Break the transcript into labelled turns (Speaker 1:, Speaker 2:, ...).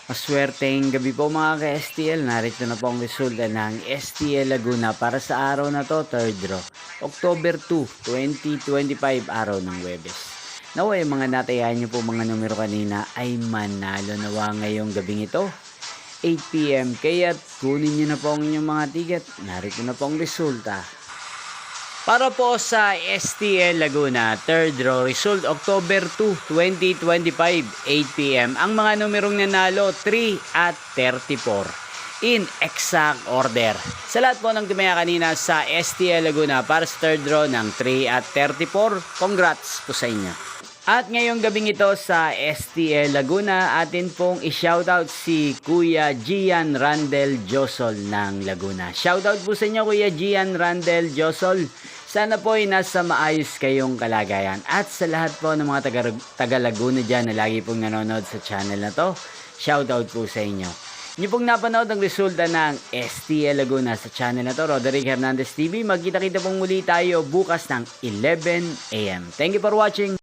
Speaker 1: Maswerteng gabi po mga ka-STL. Narito na po ang resulta ng STL Laguna para sa araw na to, 3rd draw. October 2, 2025, araw ng Huwebes. Naway mga natayahan nyo po mga numero kanina ay manalo nawa ngayong gabing ito. 8 PM, kaya kunin nyo na po ang inyong mga ticket. Narito na po ang resulta. Para po sa STL Laguna, 3rd draw result October 2, 2025, 8 PM. Ang mga numerong nanalo, 3 at 34. In exact order. Sa lahat po ng tumaya kanina sa STL Laguna para sa 3rd draw ng 3 at 34, congrats po sa inyo. At ngayong gabing ito sa STL Laguna, atin pong i-shoutout si Kuya Gian Randel Josol ng Laguna. Shoutout po sa inyo Kuya Gian Randel Josol. Sana po ay nasa maayos kayong kalagayan. At sa lahat po ng mga taga Laguna dyan na lagi pong nanonood sa channel na to, shoutout po sa inyo. Inyo pong napanood ang resulta ng STL Laguna sa channel na to, Roderick Hernandez TV. Magkita-kita pong muli tayo bukas ng 11 AM. Thank you for watching.